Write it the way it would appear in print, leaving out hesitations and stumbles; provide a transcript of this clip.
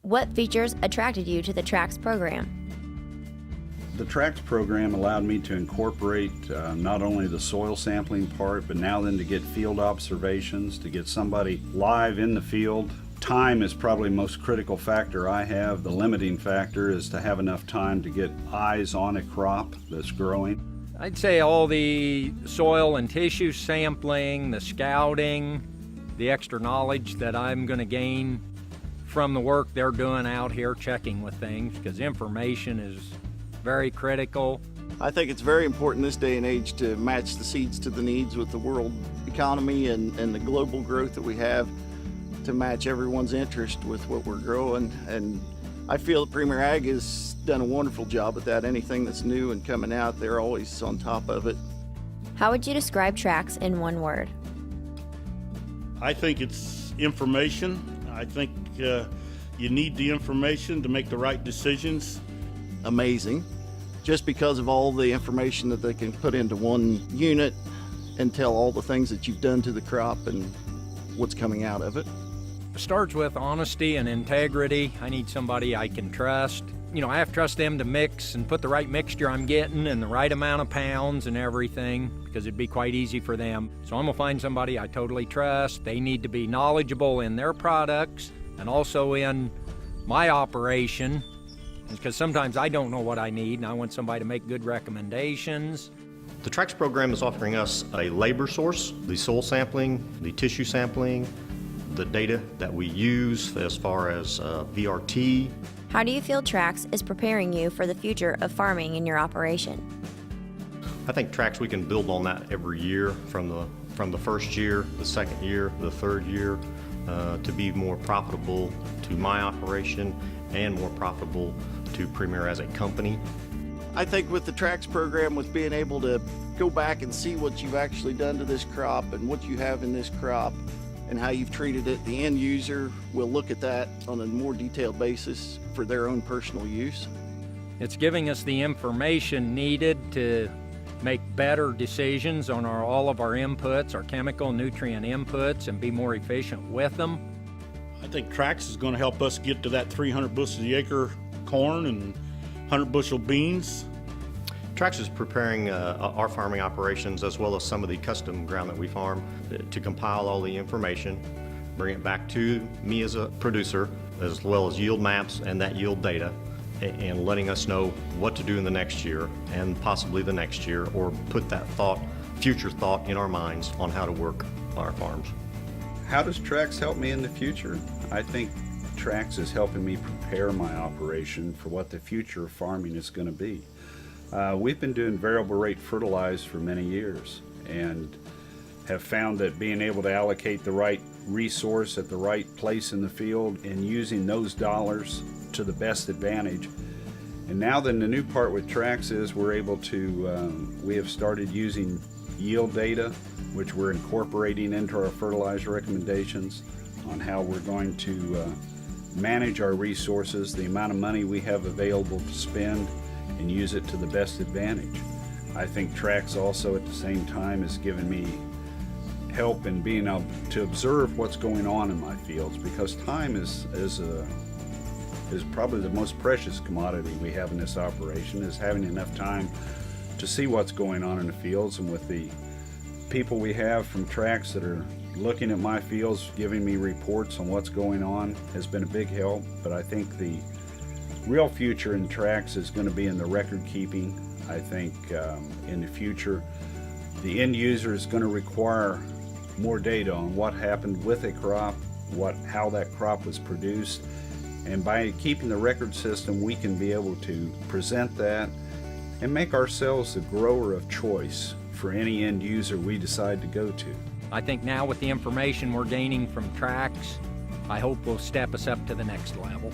What features attracted you to the TRAX program? The TRAX program allowed me to incorporate not only the soil sampling part, but now then to get field observations, to get somebody live in the field. Time is probably the most critical factor I have. The limiting factor is to have enough time to get eyes on a crop that's growing. I'd say all the soil and tissue sampling, the scouting, the extra knowledge that I'm going to gain from the work they're doing out here checking with things, because information is very critical. I think it's very important this day and age to match the seeds to the needs with the world economy and the global growth that we have, to match everyone's interest with what we're growing. And I feel that Premier Ag has done a wonderful job at that. Anything that's new and coming out, they're always on top of it. How would you describe TRAX in one word? I think it's information. I think you need the information to make the right decisions. Amazing, just because of all the information that they can put into one unit and tell all the things that you've done to the crop and what's coming out of it. It starts with honesty and integrity. I need somebody I can trust. You know, I have to trust them to mix and put the right mixture I'm getting and the right amount of pounds and everything, because it'd be quite easy for them. So I'm gonna find somebody I totally trust. They need to be knowledgeable in their products and also in my operation, because sometimes I don't know what I need and I want somebody to make good recommendations. The TRAX program is offering us a labor source, the soil sampling, the tissue sampling, the data that we use as far as VRT. How do you feel TRAX is preparing you for the future of farming in your operation? I think TRAX, we can build on that every year, from the first year, the second year, the third year, to be more profitable to my operation and more profitable to Premier as a company. I think with the TRAX program, with being able to go back and see what you've actually done to this crop and what you have in this crop and how you've treated it, the end user will look at that on a more detailed basis for their own personal use. It's giving us the information needed to make better decisions on all of our inputs, our chemical nutrient inputs, and be more efficient with them. I think TRAX is going to help us get to that 300 bushels a acre corn and 100 bushel beans. TRAX is preparing our farming operations, as well as some of the custom ground that we farm, to compile all the information, bring it back to me as a producer, as well as yield maps and that yield data, and letting us know what to do in the next year and possibly the next year, or put that future thought in our minds on how to work on our farms. How does TRAX help me in the future? I think TRAX is helping me prepare my operation for what the future of farming is going to be. We've been doing variable rate fertilizer for many years and have found that being able to allocate the right resource at the right place in the field and using those dollars to the best advantage. And now then, the new part with TRAX is we're able to, we have started using yield data, which we're incorporating into our fertilizer recommendations on how we're going to manage our resources, the amount of money we have available to spend, and use it to the best advantage. I think TRAX also at the same time has given me help in being able to observe what's going on in my fields, because time is probably the most precious commodity we have in this operation, is having enough time to see what's going on in the fields. And with the people we have from TRAX that are looking at my fields, giving me reports on what's going on, has been a big help. But I think the real future in TRAX is going to be in the record keeping. I think in the future, the end user is going to require more data on what happened with a crop, how that crop was produced. And by keeping the record system, we can be able to present that and make ourselves the grower of choice for any end user we decide to go to. I think now with the information we're gaining from TRAX, I hope will step us up to the next level.